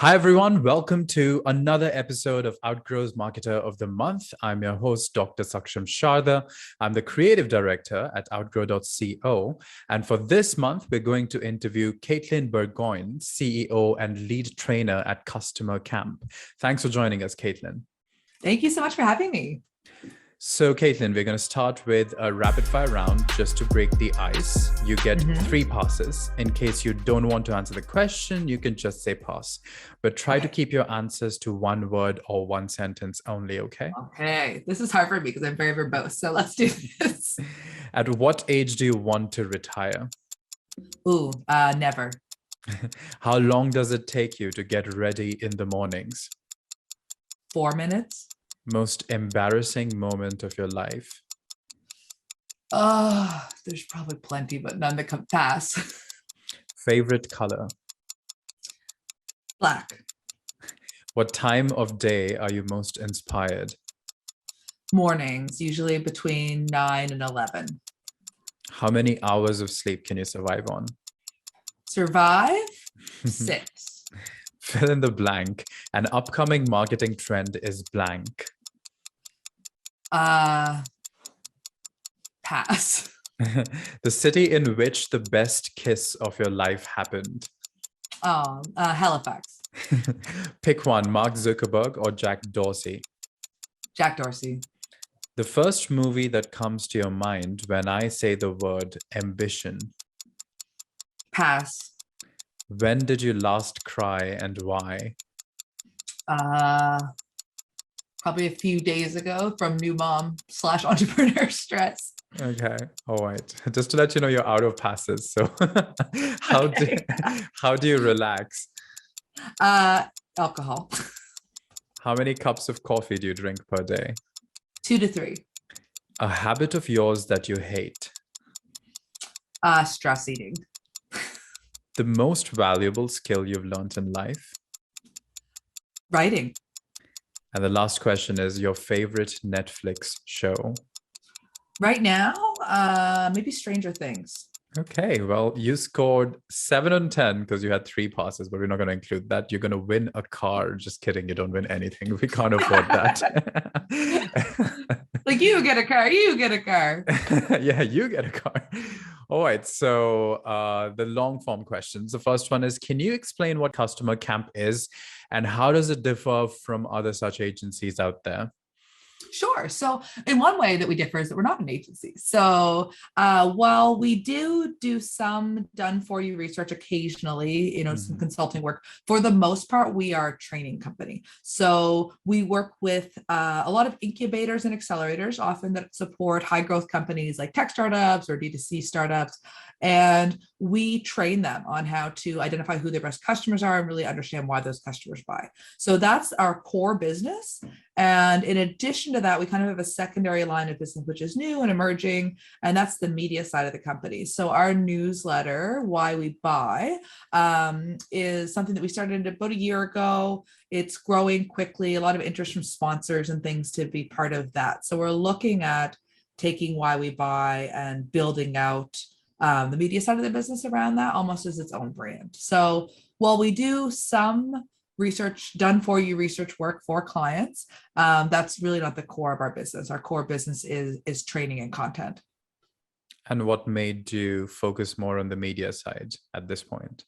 Hi, everyone. Welcome to another episode of Outgrow's Marketer of the Month. I'm your host, Dr. Saksham Sharda. I'm the creative director at outgrow.co. And for this month, we're going to interview Katelyn Bourgoin, CEO and lead trainer at Customer Camp. Thanks for joining us, Katelyn. Thank you so much for having me. So, Katelyn, we're going to start with a rapid fire round just to break the ice. You get 3 passes. In case you don't want to answer the question, you can just say pass. But try to keep your answers to 1 word or 1 sentence only, okay? Okay. This is hard for me because I'm very verbose. So let's do this. At what age do you want to retire? Never. How long does it take you to get ready in the mornings? 4 minutes. Most embarrassing moment of your life? There's probably plenty, but none that come pass. Favorite color? Black. What time of day are you most inspired? Mornings, usually between 9 and 11. How many hours of sleep can you survive on? Survive? 6. Fill in the blank. An upcoming marketing trend is blank. Pass. The city in which the best kiss of your life happened. Halifax. Pick one, Mark Zuckerberg or Jack Dorsey. Jack Dorsey. The first movie that comes to your mind when I say the word ambition. Pass. When did you last cry and why? Probably a few days ago from new mom / entrepreneur stress. Okay. All right. Just to let you know, you're out of passes. So how do you relax? Alcohol. How many cups of coffee do you drink per day? 2 to 3. A habit of yours that you hate? Stress eating. The most valuable skill you've learned in life? Writing. And the last question is your favorite Netflix show? Right now, maybe Stranger Things. Okay, well, you scored 7 on 10 because you had 3 passes, but we're not going to include that. You're going to win a car. Just kidding. You don't win anything. We can't afford that. Like, you get a car, you get a car. Yeah, you get a car. All right. So the long form questions. The first one is, can you explain what Customer Camp is and how does it differ from other such agencies out there? Sure. So in one way that we differ is that we're not an agency. So while we do some done for you research occasionally, some consulting work, for the most part, we are a training company. So we work with a lot of incubators and accelerators, often that support high growth companies like tech startups or D2C startups. And we train them on how to identify who their best customers are and really understand why those customers buy. So that's our core business. And in addition to that, we kind of have a secondary line of business, which is new and emerging, and that's the media side of the company. So our newsletter, Why We Buy, is something that we started about a year ago. It's growing quickly, a lot of interest from sponsors and things to be part of that. So we're looking at taking Why We Buy and building out the media side of the business around that almost as its own brand. So while we do some research, done for you research work for clients, that's really not the core of our business. Our core business is training and content. And what made you focus more on the media side at this point?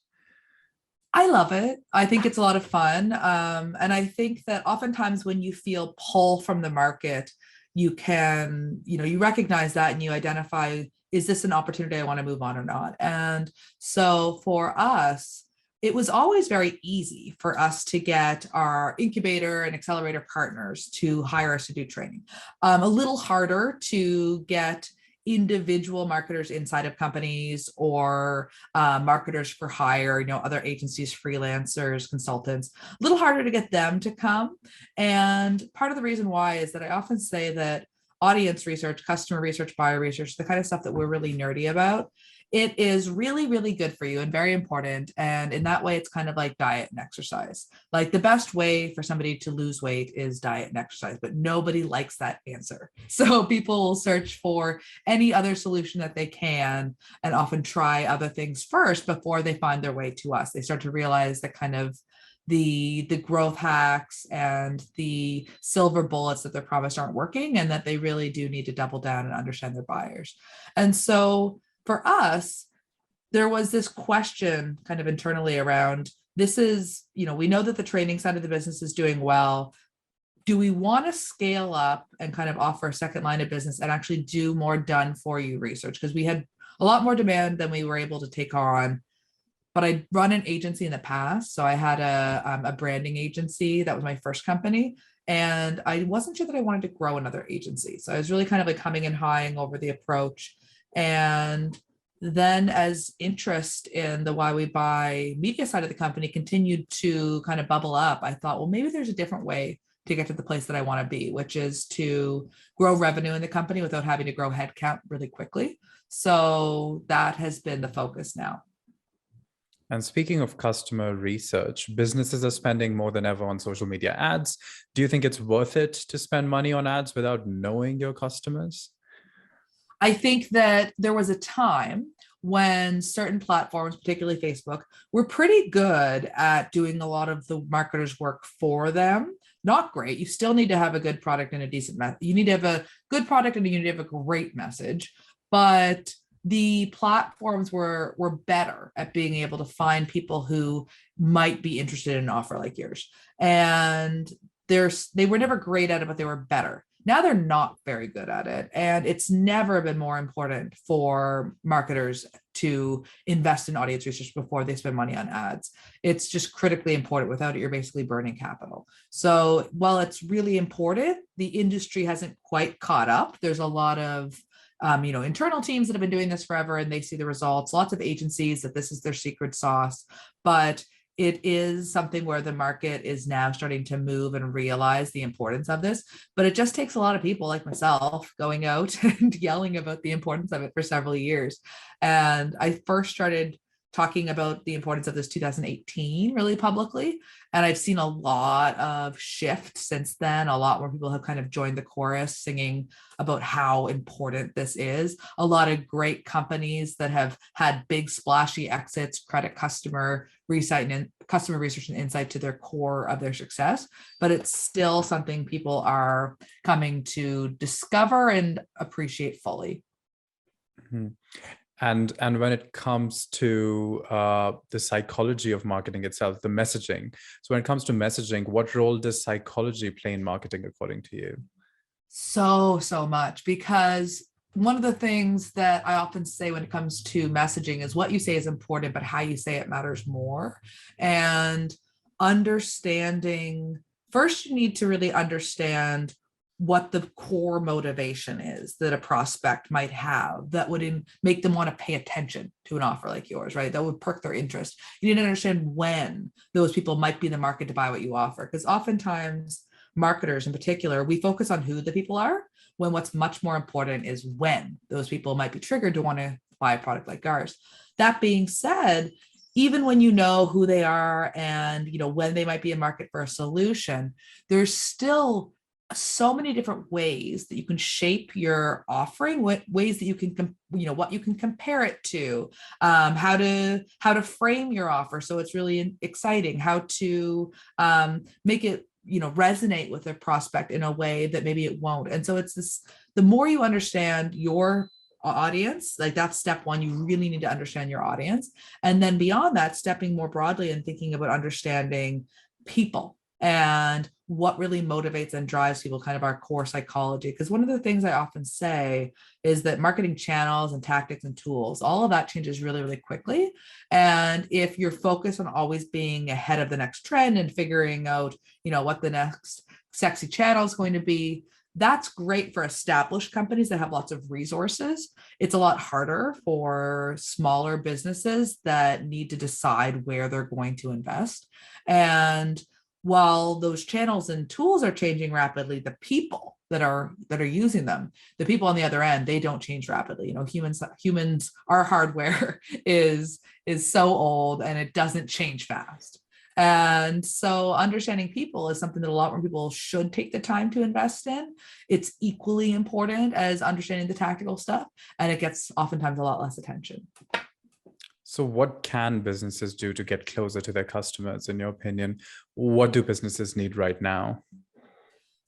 I love it. I think it's a lot of fun. And I think that oftentimes when you feel pull from the market, you can, you recognize that and you identify, is this an opportunity I want to move on or not? And so for us, it was always very easy for us to get our incubator and accelerator partners to hire us to do training. A little harder to get individual marketers inside of companies or marketers for hire, other agencies, freelancers, consultants, a little harder to get them to come. And part of the reason why is that I often say that audience research, customer research, buyer research, the kind of stuff that we're really nerdy about, it is really, really good for you and very important. And in that way, it's kind of like diet and exercise. Like the best way for somebody to lose weight is diet and exercise, but nobody likes that answer. So people will search for any other solution that they can and often try other things first before they find their way to us. They start to realize that kind of the growth hacks and the silver bullets that they're promised aren't working, and that they really do need to double down and understand their buyers. And so for us, there was this question kind of internally around, this is, we know that the training side of the business is doing well. Do we want to scale up and kind of offer a second line of business and actually do more done for you research? Because we had a lot more demand than we were able to take on. But I'd run an agency in the past. So I had a branding agency. That was my first company. And I wasn't sure that I wanted to grow another agency. So I was really kind of like humming and hawing over the approach. And then as interest in the Why We Buy media side of the company continued to kind of bubble up, I thought, well, maybe there's a different way to get to the place that I want to be, which is to grow revenue in the company without having to grow headcount really quickly. So that has been the focus now. And speaking of customer research, businesses are spending more than ever on social media ads. Do you think it's worth it to spend money on ads without knowing your customers? I think that there was a time when certain platforms, particularly Facebook, were pretty good at doing a lot of the marketers' work for them. Not great. You still need to have a good product and a decent message. You need to have a good product and you need to have a great message. But the platforms were better at being able to find people who might be interested in an offer like yours. And they were never great at it, but they were better. Now they're not very good at it. And it's never been more important for marketers to invest in audience research before they spend money on ads. It's just critically important. Without it, you're basically burning capital. So while it's really important, the industry hasn't quite caught up. There's a lot of internal teams that have been doing this forever and they see the results. Lots of agencies that this is their secret sauce, but it is something where the market is now starting to move and realize the importance of this. But it just takes a lot of people like myself going out and yelling about the importance of it for several years. And I first started talking about the importance of this 2018 really publicly. And I've seen a lot of shift since then. A lot more people have kind of joined the chorus singing about how important this is. A lot of great companies that have had big splashy exits credit customer research and insight to their core of their success, but it's still something people are coming to discover and appreciate fully. Mm-hmm. And when it comes to the psychology of marketing itself, the messaging. So when it comes to messaging, what role does psychology play in marketing according to you? So much, because one of the things that I often say when it comes to messaging is what you say is important, but how you say it matters more. And understanding, first, you need to really understand what the core motivation is that a prospect might have that would make them want to pay attention to an offer like yours, right? That would perk their interest. You need to understand when those people might be in the market to buy what you offer, because oftentimes marketers in particular, we focus on who the people are, when what's much more important is when those people might be triggered to want to buy a product like ours. That being said, even when you know who they are and when they might be in market for a solution, there's still so many different ways that you can shape your offering, what ways that you can, what you can compare it to, how to frame your offer so it's really exciting, how to make it resonate with a prospect in a way that maybe it won't. And so it's this, the more you understand your audience, like that's step one, you really need to understand your audience. And then beyond that, stepping more broadly and thinking about understanding people and what really motivates and drives people, kind of our core psychology. Because one of the things I often say is that marketing channels and tactics and tools, all of that changes really, really quickly. And if you're focused on always being ahead of the next trend and figuring out, what the next sexy channel is going to be, that's great for established companies that have lots of resources. It's a lot harder for smaller businesses that need to decide where they're going to invest. And while those channels and tools are changing rapidly, the people that are using them, the people on the other end, they don't change rapidly. Humans, our hardware is so old and it doesn't change fast. And so understanding people is something that a lot more people should take the time to invest in. It's equally important as understanding the tactical stuff, and it gets oftentimes a lot less attention. So what can businesses do to get closer to their customers, in your opinion? What do businesses need right now?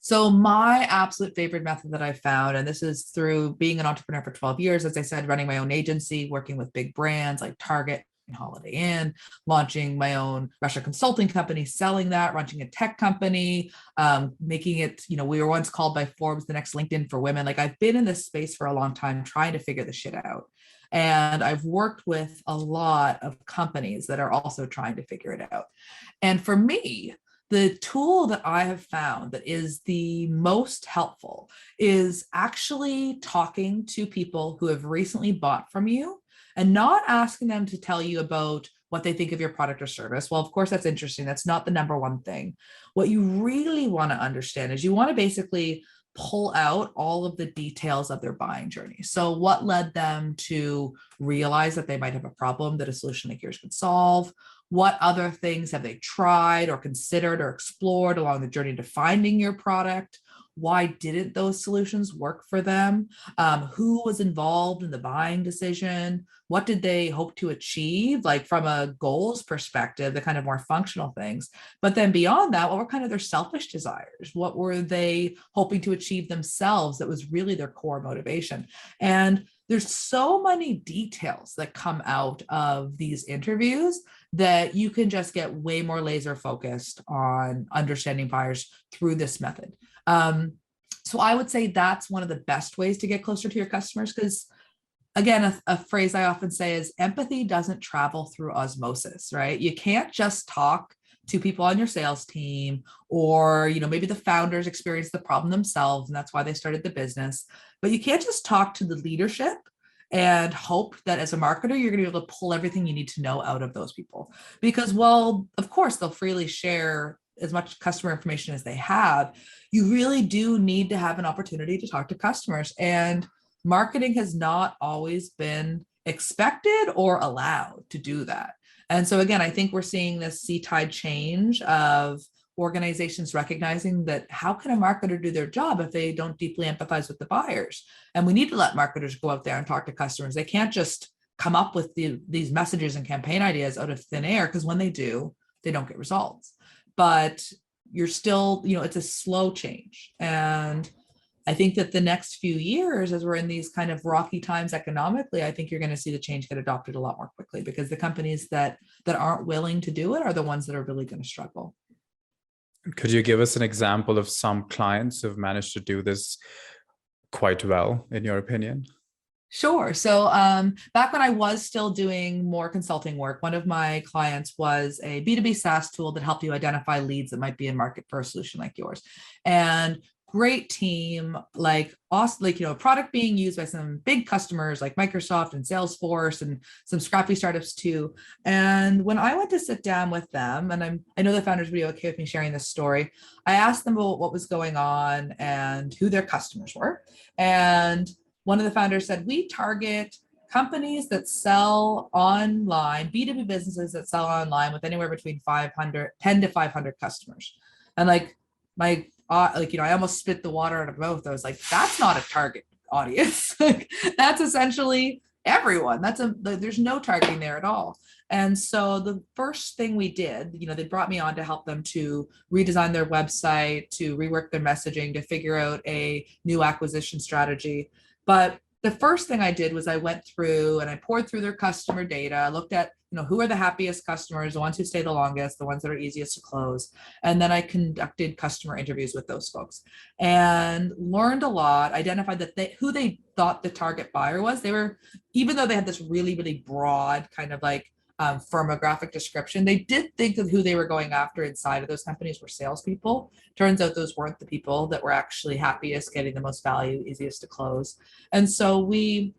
So my absolute favorite method that I found, and this is through being an entrepreneur for 12 years, as I said, running my own agency, working with big brands like Target and Holiday Inn, launching my own restaurant consulting company, selling that, launching a tech company, making it, we were once called by Forbes the next LinkedIn for women. Like I've been in this space for a long time trying to figure this shit out. And I've worked with a lot of companies that are also trying to figure it out. And for me, the tool that I have found that is the most helpful is actually talking to people who have recently bought from you and not asking them to tell you about what they think of your product or service. Well, of course, that's interesting. That's not the number one thing. What you really want to understand is you want to basically pull out all of the details of their buying journey. So what led them to realize that they might have a problem that a solution like yours could solve? What other things have they tried or considered or explored along the journey to finding your product? Why didn't those solutions work for them? Who was involved in the buying decision? What did they hope to achieve, like from a goals perspective, the kind of more functional things? But then beyond that, what were kind of their selfish desires? What were they hoping to achieve themselves that was really their core motivation? And there's so many details that come out of these interviews that you can just get way more laser focused on understanding buyers through this method. So I would say that's one of the best ways to get closer to your customers, because again, a phrase I often say is empathy doesn't travel through osmosis, right? You can't just talk to people on your sales team, or maybe the founders experienced the problem themselves and that's why they started the business, but you can't just talk to the leadership and hope that as a marketer you're going to be able to pull everything you need to know out of those people, because, well, of course they'll freely share as much customer information as they have. You really do need to have an opportunity to talk to customers, and marketing has not always been expected or allowed to do that. And so again, I think we're seeing this sea tide change of organizations recognizing that how can a marketer do their job if they don't deeply empathize with the buyers? And we need to let marketers go out there and talk to customers. They can't just come up with these messages and campaign ideas out of thin air, because when they do, they don't get results. But you're still, it's a slow change. And I think that the next few years, as we're in these kind of rocky times economically, I think you're going to see the change get adopted a lot more quickly, because the companies that aren't willing to do it are the ones that are really going to struggle. Could you give us an example of some clients who've managed to do this quite well, in your opinion? Sure. So back when I was still doing more consulting work, one of my clients was a B2B SaaS tool that helped you identify leads that might be in market for a solution like yours. And great team, like awesome, a product being used by some big customers like Microsoft and Salesforce and some scrappy startups too. And when I went to sit down with them, and I know the founders would be okay with me sharing this story, I asked them about what was going on and who their customers were. And one of the founders said, we target companies that sell online, B2B businesses that sell online with anywhere between 10 to 500 customers. And I almost spit the water out of my mouth. I was like, that's not a target audience. That's essentially everyone. There's no targeting there at all. And so the first thing we did, they brought me on to help them to redesign their website, to rework their messaging, to figure out a new acquisition strategy. But the first thing I did was I went through and I poured through their customer data. I looked at, who are the happiest customers, the ones who stay the longest, the ones that are easiest to close. And then I conducted customer interviews with those folks and learned a lot, identified that who they thought the target buyer was. Even though they had this really, really broad kind of firmographic description, they did think that who they were going after inside of those companies were salespeople. Turns out those weren't the people that were actually happiest, getting the most value, easiest to close. And so we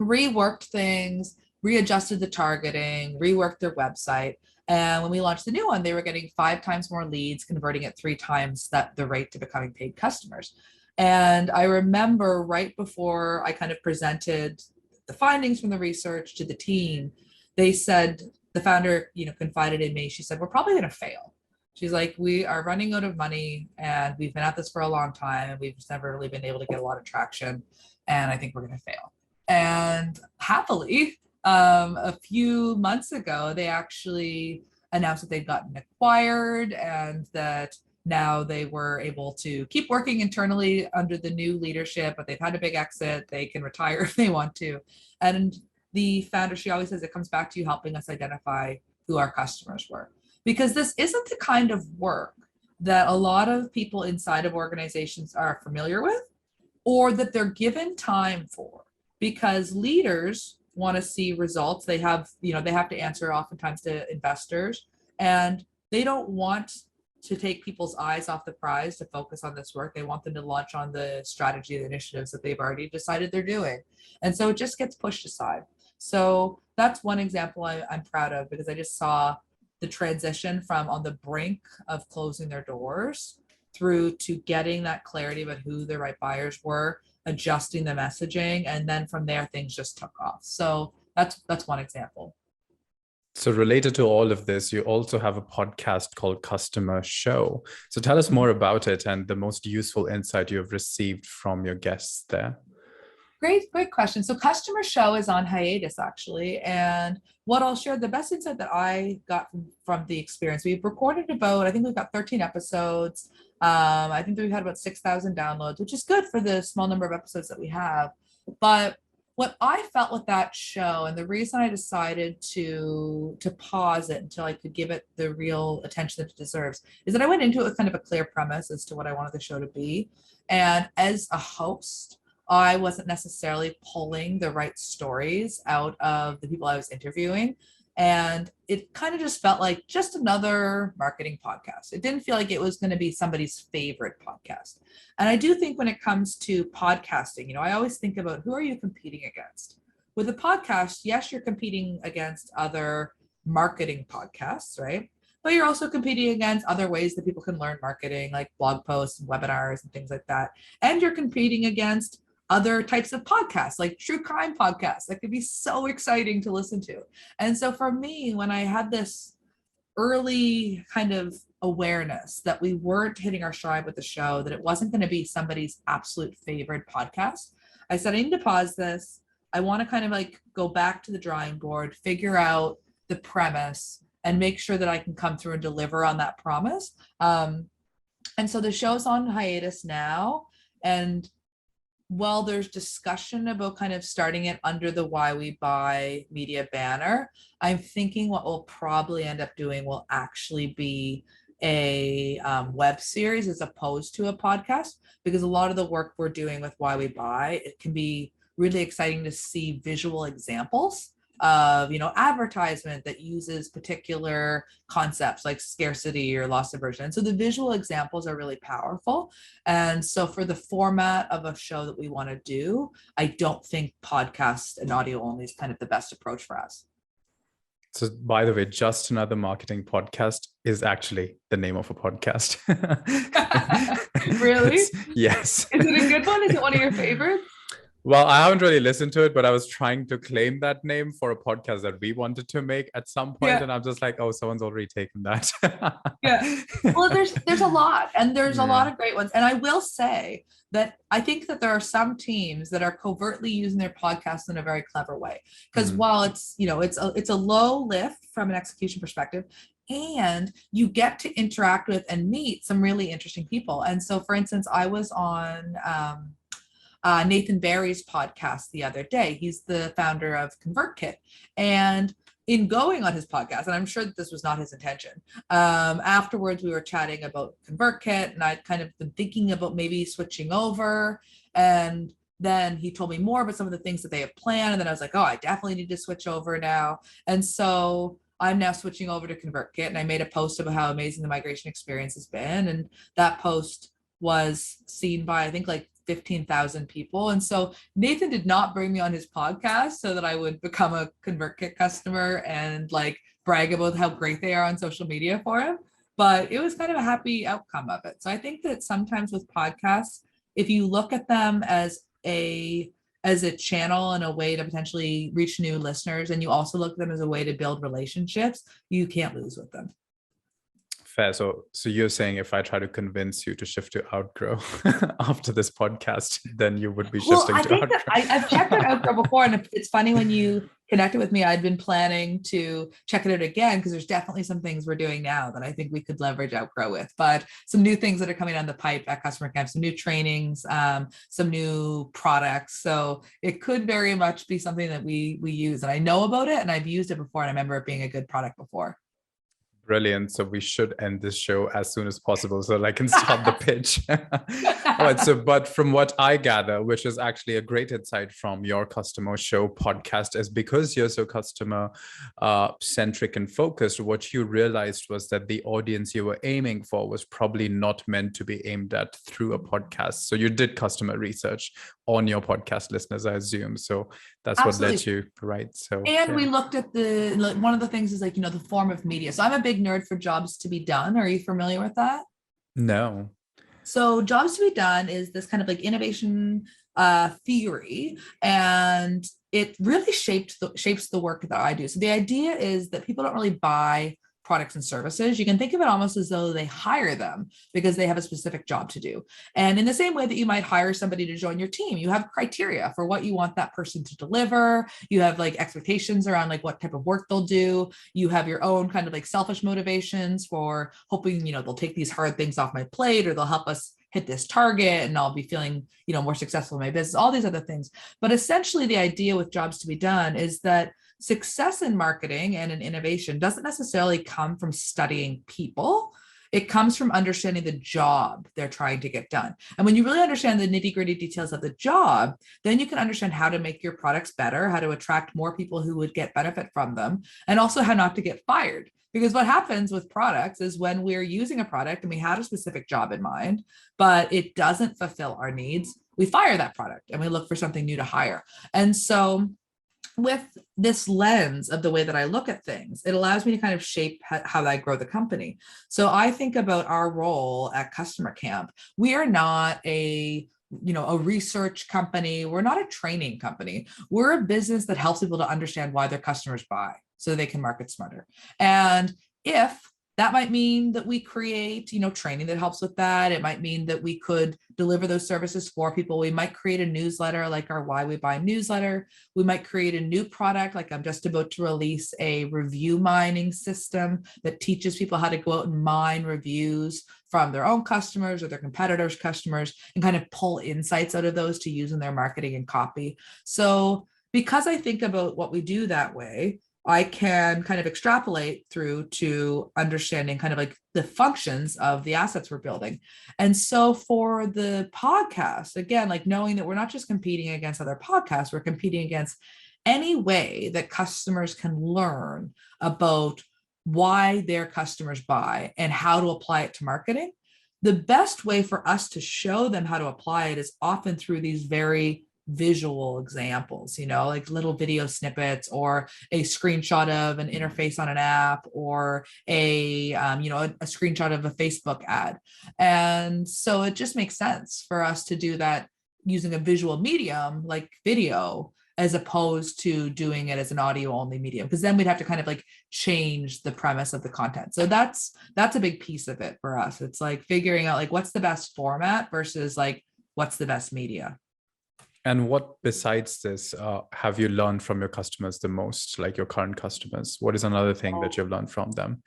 reworked things, readjusted the targeting, reworked their website. And when we launched the new one, they were getting 5 times more leads, converting at 3 times the rate to becoming paid customers. And I remember right before I kind of presented the findings from the research to the team, they said, the founder, confided in me. She said, we're probably going to fail. She's like, we are running out of money and we've been at this for a long time and we've just never really been able to get a lot of traction. And I think we're going to fail. And happily, a few months ago, they actually announced that they'd gotten acquired and that now they were able to keep working internally under the new leadership, but they've had a big exit. They can retire if they want to. And the founder, she always says it comes back to you helping us identify who our customers were. Because this isn't the kind of work that a lot of people inside of organizations are familiar with or that they're given time for, because leaders want to see results. They have to answer oftentimes to investors, and they don't want to take people's eyes off the prize to focus on this work. They want them to launch on the strategy and initiatives that they've already decided they're doing. And so it just gets pushed aside. So that's one example I'm proud of, because I just saw the transition from on the brink of closing their doors through to getting that clarity about who the right buyers were, adjusting the messaging, and then from there things just took off. So that's one example. So related to all of this, you also have a podcast called Customer Show. So tell us more about it and the most useful insight you have received from your guests there. Great question. So Customer Show is on hiatus, actually. And what I'll share, the best insight that I got from the experience, we've recorded I think we've got 13 episodes. I think that we've had about 6,000 downloads, which is good for the small number of episodes that we have. But what I felt with that show, and the reason I decided to pause it until I could give it the real attention that it deserves, is that I went into it with kind of a clear premise as to what I wanted the show to be. And as a host, I wasn't necessarily pulling the right stories out of the people I was interviewing. And it kind of just felt like just another marketing podcast. It didn't feel like it was going to be somebody's favorite podcast. And I do think when it comes to podcasting, I always think about who are you competing against? With a podcast, yes, you're competing against other marketing podcasts, right? But you're also competing against other ways that people can learn marketing, like blog posts and webinars and things like that. And you're competing against other types of podcasts, like true crime podcasts that could be so exciting to listen to. And so for me, when I had this early kind of awareness that we weren't hitting our stride with the show, that it wasn't going to be somebody's absolute favorite podcast, I said, I need to pause this. I want to kind of like go back to the drawing board, figure out the premise, and make sure that I can come through and deliver on that promise. And so the show's on hiatus now. And while there's discussion about kind of starting it under the Why We Buy media banner, I'm thinking what we'll probably end up doing will actually be a web series as opposed to a podcast, because a lot of the work we're doing with Why We Buy, it can be really exciting to see visual examples of advertisement that uses particular concepts like scarcity or loss aversion. And so the visual examples are really powerful. And so for the format of a show that we want to do, I don't think podcast and audio only is kind of the best approach for us. So by the way, Just Another Marketing Podcast is actually the name of a podcast. Really? Yes. Is it a good one? Is it one of your favorites? Well, I haven't really listened to it, but I was trying to claim that name for a podcast that we wanted to make at some point. Yeah. And I'm just like, oh, someone's already taken that. Yeah. Well, there's a lot, and there's a lot of great ones. And I will say that I think that there are some teams that are covertly using their podcasts in a very clever way. Because while it's a low lift from an execution perspective, and you get to interact with and meet some really interesting people. And so, for instance, I was on Nathan Barry's podcast the other day. He's the founder of ConvertKit. And in going on his podcast, and I'm sure that this was not his intention, afterwards we were chatting about ConvertKit, and I'd kind of been thinking about maybe switching over. And then he told me more about some of the things that they have planned. And then I was like, oh, I definitely need to switch over now. And so I'm now switching over to ConvertKit. And I made a post about how amazing the migration experience has been. And that post was seen by, I think, like 15,000 people. And so Nathan did not bring me on his podcast so that I would become a ConvertKit customer and like brag about how great they are on social media for him. But it was kind of a happy outcome of it. So I think that sometimes with podcasts, if you look at them as a channel and a way to potentially reach new listeners, and you also look at them as a way to build relationships, you can't lose with them. Fair. So you're saying if I try to convince you to shift to Outgrow after this podcast, then you would be shifting to Outgrow. I've checked out Outgrow before, and it's funny when you connected with me, I'd been planning to check it out again because there's definitely some things we're doing now that I think we could leverage Outgrow with, but some new things that are coming down the pipe at customer camp, some new trainings, some new products. So it could very much be something that we use, and I know about it and I've used it before and I remember it being a good product before. Brilliant. So we should end this show as soon as possible so that I can start the pitch. All right. So, but from what I gather, which is actually a great insight from your customer show podcast, is because you're so customer centric and focused, what you realized was that the audience you were aiming for was probably not meant to be aimed at through a podcast. So you did customer research on your podcast listeners, I assume. So that's Absolutely. what led you, right? So, and we looked at one of the things is like, the form of media. So I'm a big nerd for Jobs to be Done. Are you familiar with that? No. So Jobs to be Done is this kind of like innovation theory, and it really shapes the work that I do. So the idea is that people don't really buy products and services. You can think of it almost as though they hire them because they have a specific job to do. And in the same way that you might hire somebody to join your team, you have criteria for what you want that person to deliver. You have like expectations around like what type of work they'll do. You have your own kind of like selfish motivations for hoping, they'll take these hard things off my plate, or they'll help us hit this target and I'll be feeling, more successful in my business, all these other things. But essentially the idea with Jobs to be Done is that success in marketing and in innovation doesn't necessarily come from studying people. It comes from understanding the job they're trying to get done. And when you really understand the nitty-gritty details of the job, then you can understand how to make your products better, how to attract more people who would get benefit from them, and also how not to get fired. Because what happens with products is when we're using a product and we had a specific job in mind, but it doesn't fulfill our needs, we fire that product and we look for something new to hire. And so with this lens of the way that I look at things, it allows me to kind of shape how I grow the company. So I think about our role at Customer Camp. We are not a research company. We're not a training company. We're a business that helps people to understand why their customers buy so they can market smarter. And if that might mean that we create, training that helps with that. It might mean that we could deliver those services for people. We might create a newsletter like our Why We Buy newsletter. We might create a new product, like I'm just about to release a review mining system that teaches people how to go out and mine reviews from their own customers or their competitors' customers and kind of pull insights out of those to use in their marketing and copy. So because I think about what we do that way, I can kind of extrapolate through to understanding kind of like the functions of the assets we're building. And so for the podcast, again, like knowing that we're not just competing against other podcasts, we're competing against any way that customers can learn about why their customers buy and how to apply it to marketing. The best way for us to show them how to apply it is often through these very visual examples, like little video snippets or a screenshot of an interface on an app or a screenshot of a Facebook ad. And so it just makes sense for us to do that using a visual medium like video, as opposed to doing it as an audio only medium, because then we'd have to kind of like change the premise of the content. So that's a big piece of it for us. It's like figuring out like what's the best format versus like what's the best media. And what besides this have you learned from your customers the most, like your current customers? What is another thing that you've learned from them?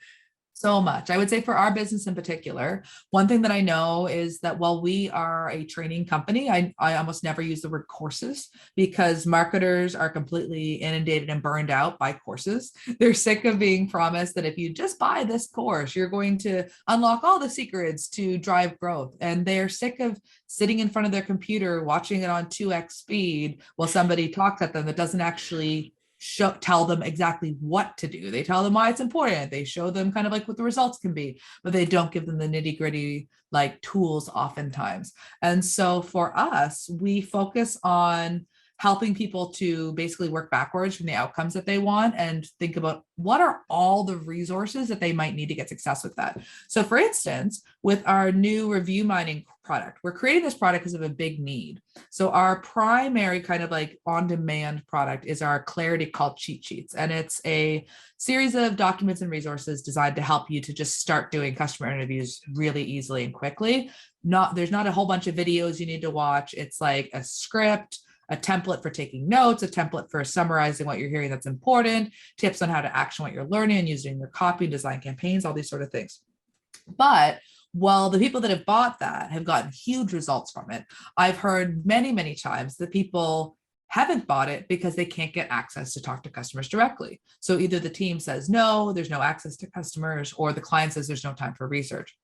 So much. I would say for our business in particular, one thing that I know is that while we are a training company, I almost never use the word courses because marketers are completely inundated and burned out by courses. They're sick of being promised that if you just buy this course, you're going to unlock all the secrets to drive growth. And they're sick of sitting in front of their computer, watching it on 2x speed while somebody talks at them that doesn't actually tell them exactly what to do. They tell them why it's important. They show them kind of like what the results can be, but they don't give them the nitty gritty like tools oftentimes. And so for us, we focus on helping people to basically work backwards from the outcomes that they want and think about what are all the resources that they might need to get success with that. So for instance, with our new review mining product, we're creating this product because of a big need. So our primary kind of like on-demand product is our Clarity called cheat sheets. And it's a series of documents and resources designed to help you to just start doing customer interviews really easily and quickly. There's not a whole bunch of videos you need to watch. It's like a script, a template for taking notes, a template for summarizing what you're hearing that's important, tips on how to action what you're learning and using your copy, design campaigns, all these sort of things. But while the people that have bought that have gotten huge results from it, I've heard many, many times that people haven't bought it because they can't get access to talk to customers directly. So either the team says, no, there's no access to customers, or the client says there's no time for research.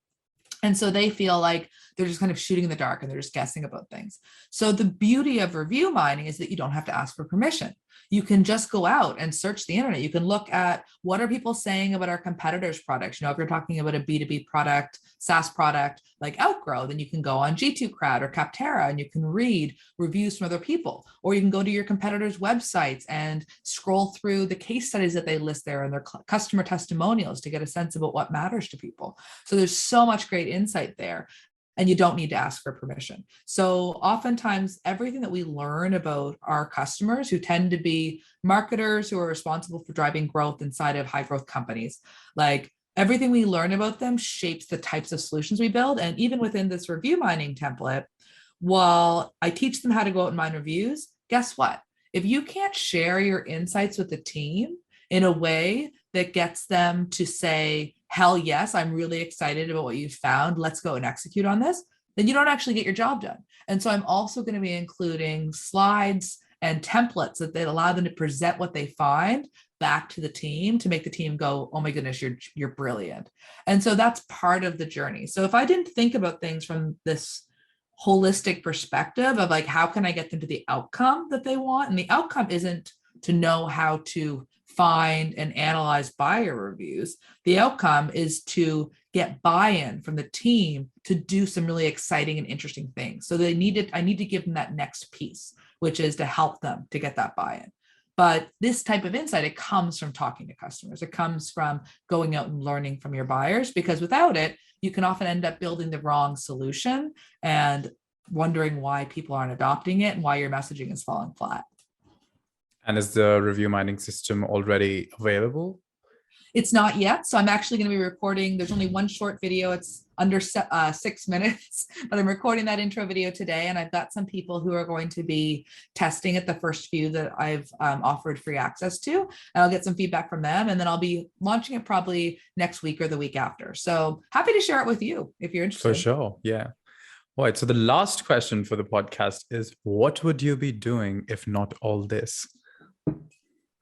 And so they feel like they're just kind of shooting in the dark and they're just guessing about things. So the beauty of review mining is that you don't have to ask for permission. You can just go out and search the internet. You can look at what are people saying about our competitors' products. If you're talking about a B2B product, SaaS product like Outgrow, then you can go on G2 Crowd or Capterra and you can read reviews from other people, or you can go to your competitors' websites and scroll through the case studies that they list there and their customer testimonials to get a sense about what matters to people. So there's so much great insight there. And you don't need to ask for permission. So oftentimes everything that we learn about our customers, who tend to be marketers who are responsible for driving growth inside of high growth companies, like everything we learn about them shapes the types of solutions we build. And even within this review mining template, while I teach them how to go out and mine reviews, guess what? If you can't share your insights with the team in a way that gets them to say, hell yes, I'm really excited about what you found, let's go and execute on this, then you don't actually get your job done. And so I'm also going to be including slides and templates that allow them to present what they find back to the team to make the team go, oh my goodness, you're brilliant. And so that's part of the journey. So if I didn't think about things from this holistic perspective of like, how can I get them to the outcome that they want? And the outcome isn't to know how to find and analyze buyer reviews. The outcome is to get buy-in from the team to do some really exciting and interesting things. So I need to give them that next piece, which is to help them to get that buy-in. But this type of insight, it comes from talking to customers. It comes from going out and learning from your buyers, because without it, you can often end up building the wrong solution and wondering why people aren't adopting it and why your messaging is falling flat. And is the review mining system already available? It's not yet. So I'm actually going to be recording. There's only one short video. It's under 6 minutes, but I'm recording that intro video today. And I've got some people who are going to be testing it, the first few that I've offered free access to. And I'll get some feedback from them. And then I'll be launching it probably next week or the week after. So happy to share it with you if you're interested. For sure. Yeah. All right. So the last question for the podcast is, what would you be doing if not all this?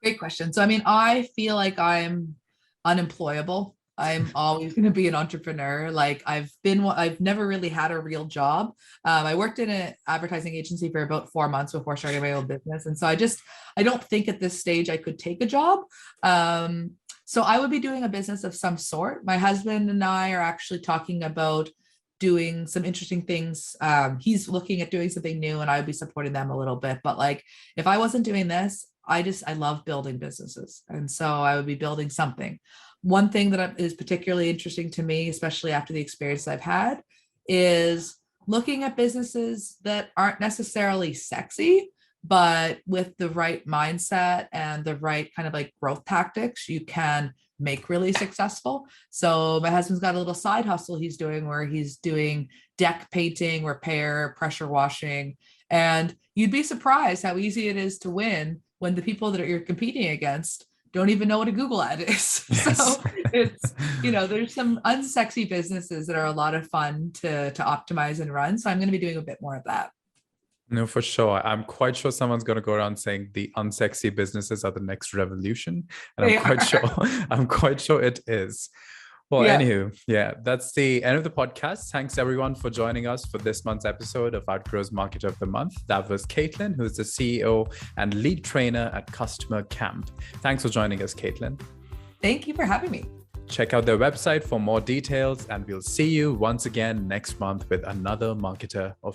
Great question. So, I mean, I feel like I'm unemployable. I'm always going to be an entrepreneur. Like I've never really had a real job. I worked in an advertising agency for about 4 months before starting my own business. And so I don't think at this stage I could take a job. So I would be doing a business of some sort. My husband and I are actually talking about doing some interesting things. He's looking at doing something new and I would be supporting them a little bit. But like, if I wasn't doing this, I love building businesses. And so I would be building something. One thing that is particularly interesting to me, especially after the experience I've had, is looking at businesses that aren't necessarily sexy, but with the right mindset and the right kind of like growth tactics, you can make really successful. So my husband's got a little side hustle he's doing where he's doing deck painting, repair, pressure washing. And you'd be surprised how easy it is to win when the people that you're competing against don't even know what a Google ad is. Yes. So it's, there's some unsexy businesses that are a lot of fun to optimize and run. So I'm going to be doing a bit more of that. No, for sure. I'm quite sure someone's going to go around saying the unsexy businesses are the next revolution. And I'm quite sure it is. Well, yeah. Anywho, yeah, that's the end of the podcast. Thanks everyone for joining us for this month's episode of Outgrow's Marketer of the Month. That was Katelyn, who's the CEO and lead trainer at Customer Camp. Thanks for joining us, Katelyn. Thank you for having me. Check out their website for more details, and we'll see you once again next month with another Marketer of